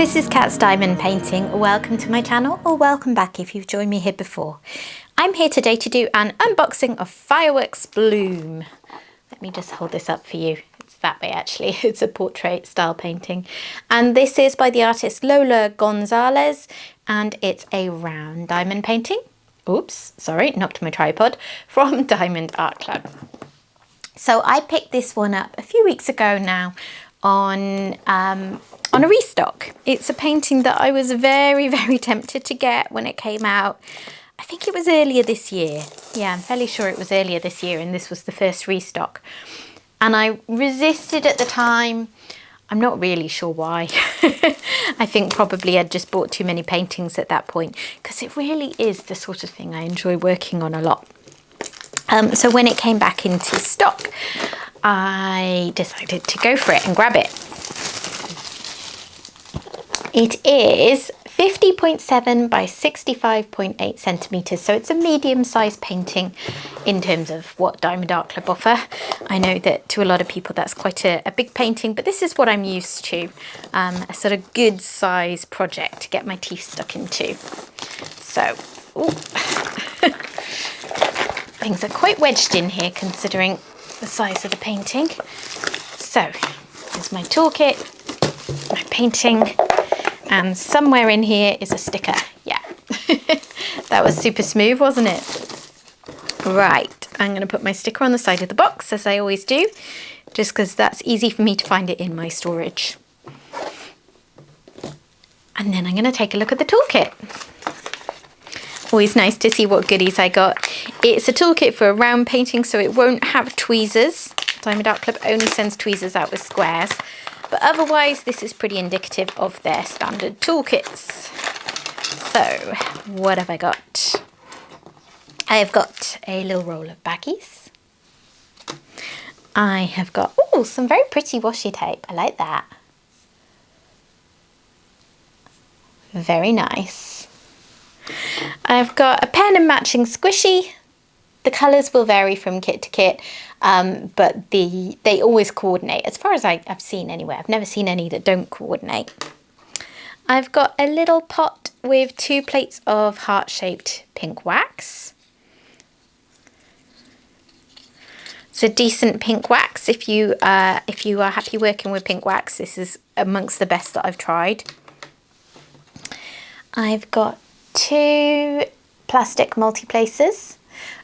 this is Cat's Diamond Painting. Welcome to my channel, or welcome back if you've joined me here before. I'm here today to do an unboxing of Fireworks Bloom. Let me just hold this up for you. It's that way actually. It's a portrait style painting. And this is by the artist Lola Gonzalez, and it's a round diamond painting. Oops, sorry, knocked my tripod. From Diamond Art Club. So I picked this one up a few weeks ago now on a restock. It's a painting that I was very tempted to get when it came out. I think it was earlier this year. Yeah, I'm fairly sure it was earlier this year, and this was the first restock. And I resisted at the time. I'm not really sure why. I think probably I'd just bought too many paintings at that point, because it really is the sort of thing I enjoy working on a lot. So when it came back into stock, I decided to go for it and grab it. It is 50.7 by 65.8 centimetres, so it's a medium-sized painting in terms of what Diamond Art Club offer. I know that to a lot of people that's quite a big painting, but this is what I'm used to, a sort of good size project to get my teeth stuck into. So, things are quite wedged in here considering the size of the painting. So, there's my toolkit, my painting, and somewhere in here is a sticker. Yeah, that was super smooth, wasn't it? Right, I'm going to put my sticker on the side of the box, as I always do, just because that's easy for me to find it in my storage. And then I'm going to take a look at the toolkit. Always nice to see what goodies I got. It's a toolkit for a round painting, so it won't have tweezers. Diamond Art Club only sends tweezers out with squares. But otherwise, this is pretty indicative of their standard toolkits. So, what have I got? I have got a little roll of baggies. I have got, some very pretty washi tape. I like that. Very nice. I've got a pen and matching squishy. The colours will vary from kit to kit, but they always coordinate, as far as I've seen anyway. I've never seen any that don't coordinate. I've got a little pot with 2 plates of heart-shaped pink wax. It's a decent pink wax. If you are happy working with pink wax, this is amongst the best that I've tried. I've got 2 plastic multi-placers.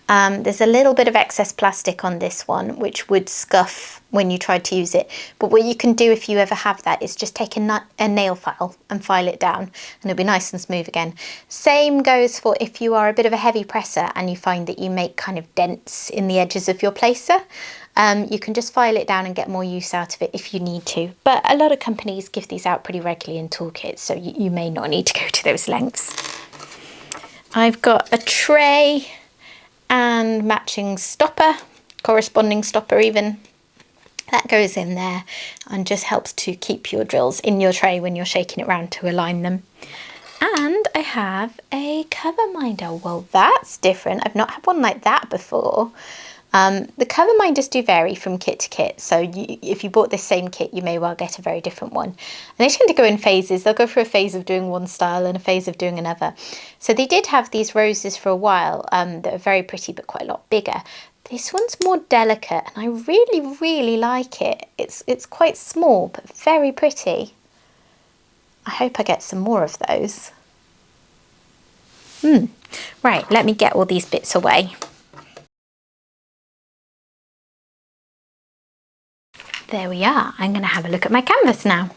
There's a little bit of excess plastic on this one, which would scuff when you tried to use it. But what you can do if you ever have that is just take a nail file and file it down, and it'll be nice and smooth again. Same goes for if you are a bit of a heavy presser and you find that you make kind of dents in the edges of your placer. You can just file it down and get more use out of it if you need to. But a lot of companies give these out pretty regularly in toolkits, so you may not need to go to those lengths. I've got a tray and matching stopper, corresponding stopper even. That goes in there and just helps to keep your drills in your tray when you're shaking it around to align them. And I have a cover minder. Well, that's different. I've not had one like that before. The cover minders do vary from kit to kit, so if you bought this same kit, you may well get a very different one. And they tend to go in phases. They'll go through a phase of doing one style and a phase of doing another. So they did have these roses for a while that are very pretty but quite a lot bigger. This one's more delicate, and I really like it. It's quite small but very pretty. I hope I get some more of those. Right, let me get all these bits away. There we are. I'm going to have a look at my canvas now.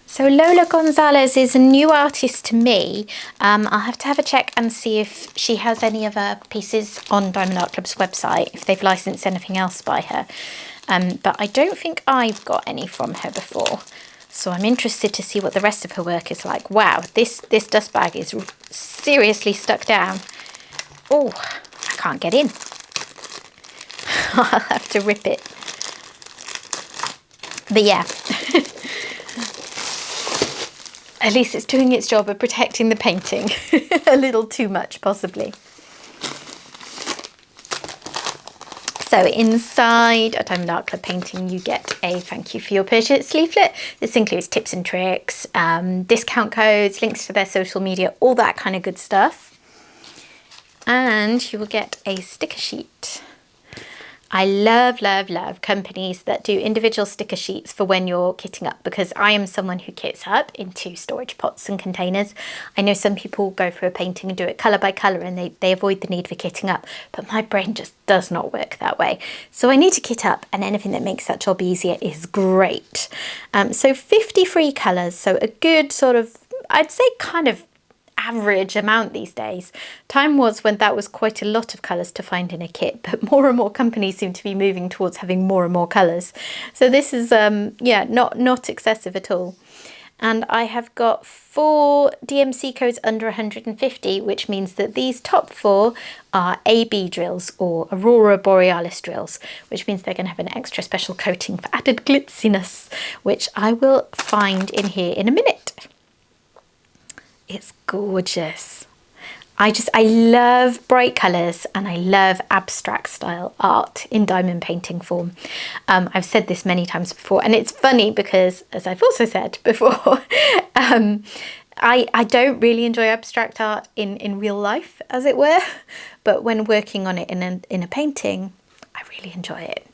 So Lola Gonzalez is a new artist to me. I'll have to have a check and see if she has any other pieces on Diamond Art Club's website, if they've licensed anything else by her. But I don't think I've got any from her before. So I'm interested to see what the rest of her work is like. Wow, this dust bag is seriously stuck down. Oh, I can't get in. I'll have to rip it. But yeah, at least it's doing its job of protecting the painting. A little too much, possibly. So inside a Diamond Art Club painting, you get a thank you for your purchase leaflet. This includes tips and tricks, discount codes, links to their social media, all that kind of good stuff. And you will get a sticker sheet. I love, love, love companies that do individual sticker sheets for when you're kitting up, because I am someone who kits up into storage pots and containers. I know some people go for a painting and do it colour by colour and they avoid the need for kitting up, but my brain just does not work that way. So I need to kit up, and anything that makes that job easier is great. So 53 colours, so a good sort of, I'd say kind of average amount these days. Time was when that was quite a lot of colours to find in a kit, but more and more companies seem to be moving towards having more and more colours. So this is yeah, not excessive at all. And I have got 4 DMC codes under 150, which means that these top 4 are AB drills, or Aurora Borealis drills, which means they're going to have an extra special coating for added glitziness, which I will find in here in a minute. It's gorgeous. I love bright colours, and I love abstract style art in diamond painting form. I've said this many times before, and it's funny because, as I've also said before, I don't really enjoy abstract art in real life, as it were, but when working on it in a painting, I really enjoy it.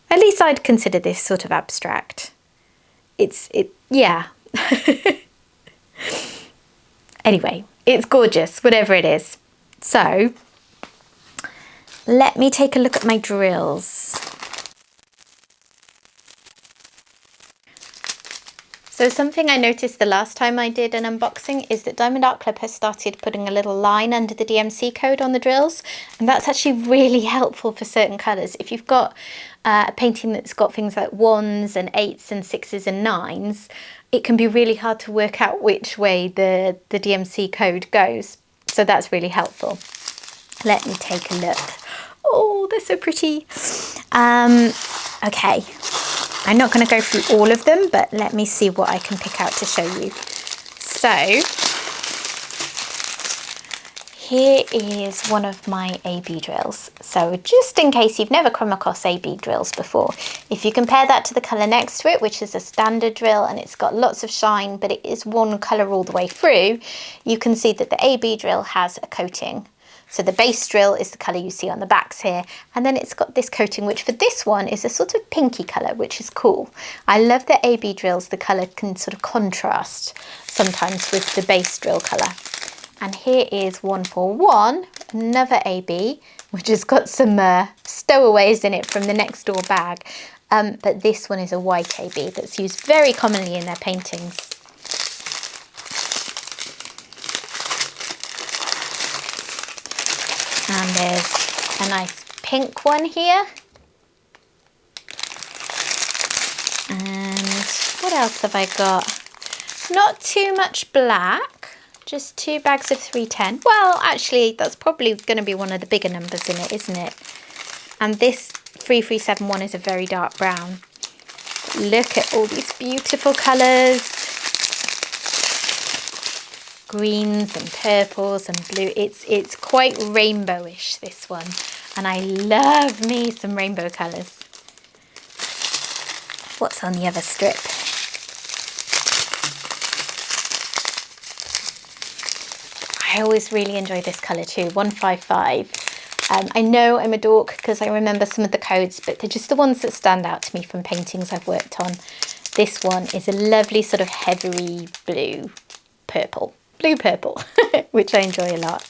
At least I'd consider this sort of abstract. Yeah. Anyway, it's gorgeous, whatever it is. So, let me take a look at my drills. So something I noticed the last time I did an unboxing is that Diamond Art Club has started putting a little line under the DMC code on the drills, and that's actually really helpful for certain colours. If you've got a painting that's got things like 1s and 8s and 6s and 9s, it can be really hard to work out which way the DMC code goes. So that's really helpful. Let me take a look. Oh, they're so pretty. Okay, I'm not going to go through all of them, but let me see what I can pick out to show you. So here is one of my AB drills. So just in case you've never come across AB drills before, if you compare that to the colour next to it, which is a standard drill, and it's got lots of shine, but it is one colour all the way through, you can see that the AB drill has a coating. So the base drill is the colour you see on the backs here, and then it's got this coating, which for this one is a sort of pinky colour, which is cool. I love the AB drills, the colour can sort of contrast sometimes with the base drill colour. And here is 141, another AB, which has got some stowaways in it from the next door bag. But this one is a white AB that's used very commonly in their paintings. And there's a nice pink one here. And what else have I got? Not too much black. Just 2 bags of 310. Well, actually, that's probably going to be one of the bigger numbers in it, isn't it? And this 3371 is a very dark brown. Look at all these beautiful colours. Greens and purples and blue. It's quite rainbowish, this one. And I love me some rainbow colours. What's on the other strip? I always really enjoy this colour too, 155. I know I'm a dork because I remember some of the codes, but they're just the ones that stand out to me from paintings I've worked on. This one is a lovely sort of heathery blue purple, which I enjoy a lot.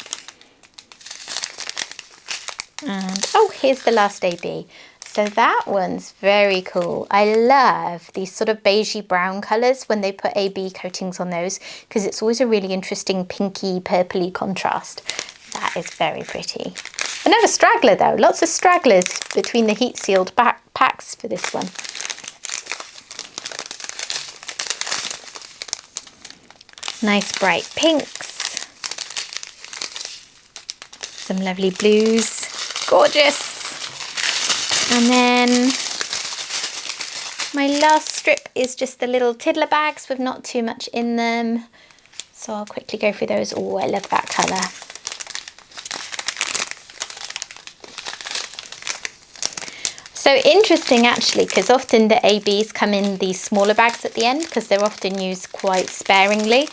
And oh, here's the last AB. So that one's very cool. I love these sort of beigey brown colours when they put AB coatings on those, because it's always a really interesting pinky purpley contrast. That is very pretty. Another straggler though, lots of stragglers between the heat sealed packs for this one. Nice bright pinks. Some lovely blues. Gorgeous. And then my last strip is just the little tiddler bags with not too much in them. So I'll quickly go through those. Oh, I love that colour. So interesting actually, because often the ABs come in these smaller bags at the end because they're often used quite sparingly.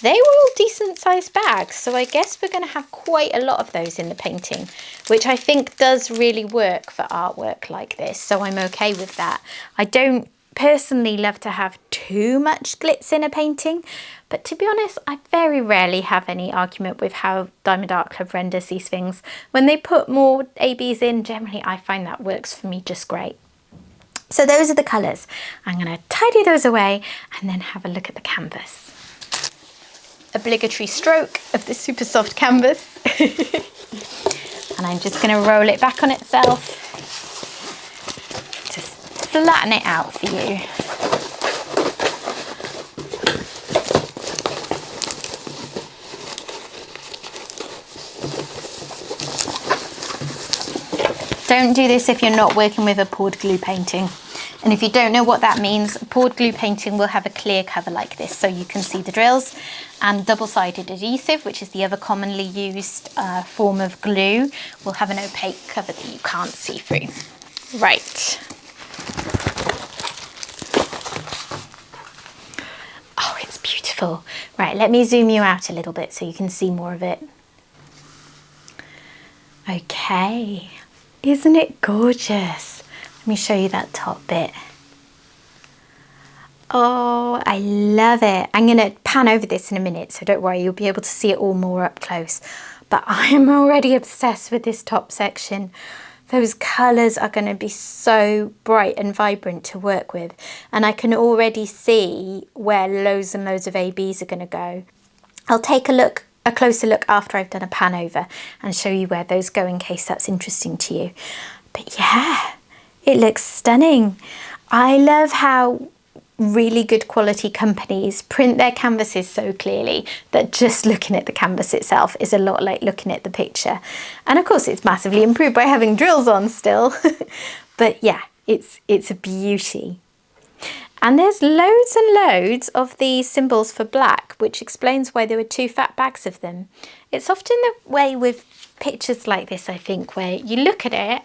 They were all decent sized bags, so I guess we're going to have quite a lot of those in the painting, which I think does really work for artwork like this, so I'm okay with that. I don't personally love to have too much glitz in a painting, but to be honest, I very rarely have any argument with how Diamond Art Club renders these things. When they put more ABs in, generally I find that works for me just great. So those are the colours. I'm going to tidy those away and then have a look at the canvas. Obligatory stroke of the super soft canvas. And I'm just going to roll it back on itself to flatten it out for you. Don't do this if you're not working with a poured glue painting. And if you don't know what that means, poured glue painting will have a clear cover like this so you can see the drills, and double-sided adhesive, which is the other commonly used form of glue, will have an opaque cover that you can't see through. Right. Oh, it's beautiful. Right, let me zoom you out a little bit so you can see more of it. Okay, isn't it gorgeous? Let me show you that top bit. Oh, I love it. I'm going to pan over this in a minute, so don't worry, you'll be able to see it all more up close. But I am already obsessed with this top section. Those colours are going to be so bright and vibrant to work with. And I can already see where loads and loads of ABs are going to go. I'll take a closer look after I've done a pan over and show you where those go in case that's interesting to you. But yeah, it looks stunning. I love how really good quality companies print their canvases so clearly that just looking at the canvas itself is a lot like looking at the picture. And of course it's massively improved by having drills on still. But yeah, it's a beauty. And there's loads and loads of these symbols for black, which explains why there were 2 fat bags of them. It's often the way with pictures like this, I think, where you look at it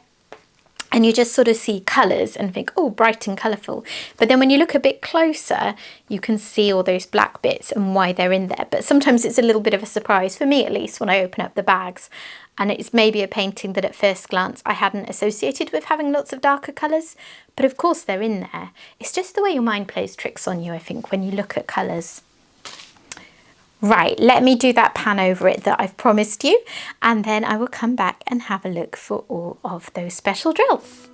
and you just sort of see colours and think, oh, bright and colourful. But then when you look a bit closer, you can see all those black bits and why they're in there. But sometimes it's a little bit of a surprise, for me at least, when I open up the bags. And it's maybe a painting that at first glance I hadn't associated with having lots of darker colours. But of course they're in there. It's just the way your mind plays tricks on you, I think, when you look at colours. Right, let me do that pan over it that I've promised you, and then I will come back and have a look for all of those special drills.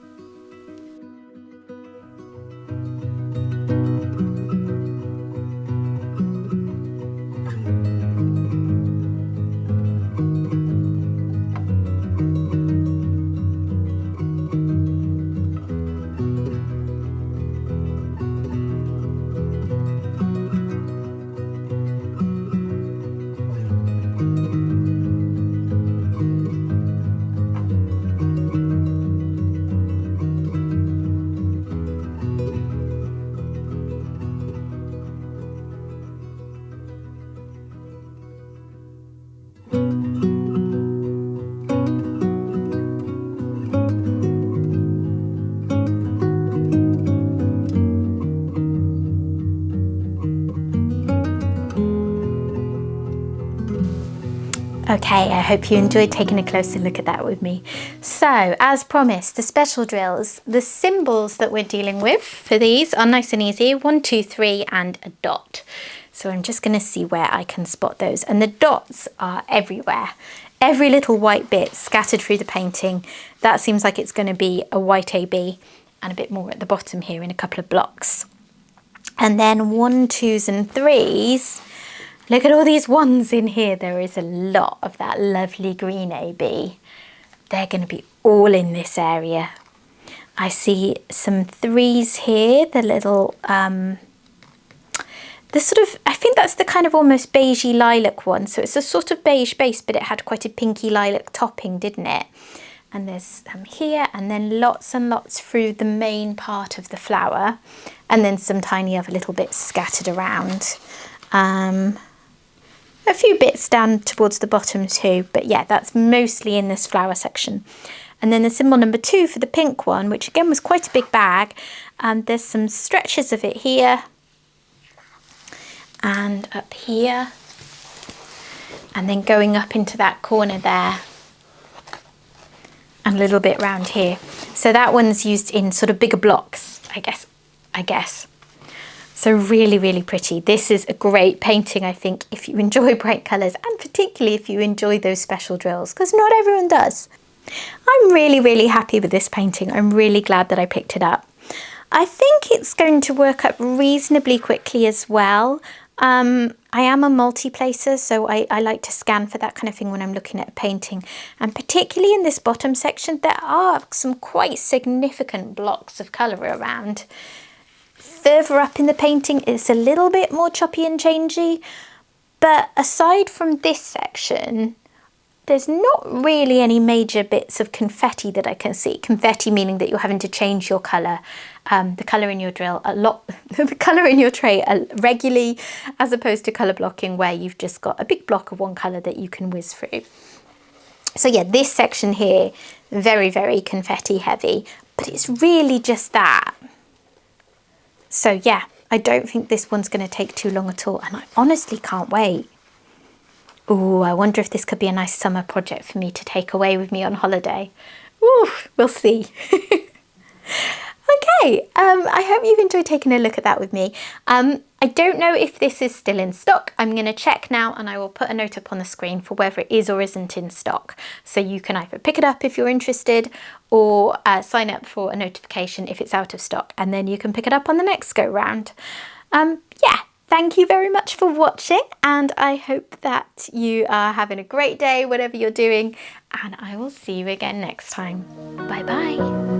Okay, I hope you enjoyed taking a closer look at that with me. So, as promised, the special drills, the symbols that we're dealing with for these are nice and easy, 1, 2, 3 and a dot. So I'm just going to see where I can spot those. And the dots are everywhere. Every little white bit scattered through the painting, that seems like it's going to be a white AB, and a bit more at the bottom here in a couple of blocks. And then 1, 2s and 3s. Look at all these 1s in here. There is a lot of that lovely green AB. They're going to be all in this area. I see some 3s here, the little, I think that's the kind of almost beigey lilac one. So it's a sort of beige base, but it had quite a pinky lilac topping, didn't it? And there's some here, and then lots and lots through the main part of the flower, and then some tiny other little bits scattered around. A few bits down towards the bottom too, but yeah, that's mostly in this flower section. And then the symbol number 2 for the pink one, which again was quite a big bag. There's some stretches of it here and up here, and then going up into that corner there, and a little bit round here. So that one's used in sort of bigger blocks, I guess. So really, really pretty. This is a great painting, I think, if you enjoy bright colours, and particularly if you enjoy those special drills, because not everyone does. I'm really, really happy with this painting. I'm really glad that I picked it up. I think it's going to work up reasonably quickly as well. I am a multi-placer, so I like to scan for that kind of thing when I'm looking at a painting. And particularly in this bottom section, there are some quite significant blocks of colour around. Further up in the painting, it's a little bit more choppy and changey. But aside from this section, there's not really any major bits of confetti that I can see. Confetti meaning that you're having to change your colour, the colour in your drill a lot, the colour in your tray regularly, as opposed to colour blocking where you've just got a big block of one colour that you can whiz through. So yeah, this section here, very, very confetti heavy, but it's really just that. So yeah, I don't think this one's going to take too long at all, and I honestly can't wait. Ooh, I wonder if this could be a nice summer project for me to take away with me on holiday. Ooh, we'll see. Okay, I hope you've enjoyed taking a look at that with me. I don't know if this is still in stock. I'm going to check now, and I will put a note up on the screen for whether it is or isn't in stock. So you can either pick it up if you're interested, or sign up for a notification if it's out of stock, and then you can pick it up on the next go round. Yeah. Thank you very much for watching, and I hope that you are having a great day, whatever you're doing, and I will see you again next time. Bye bye.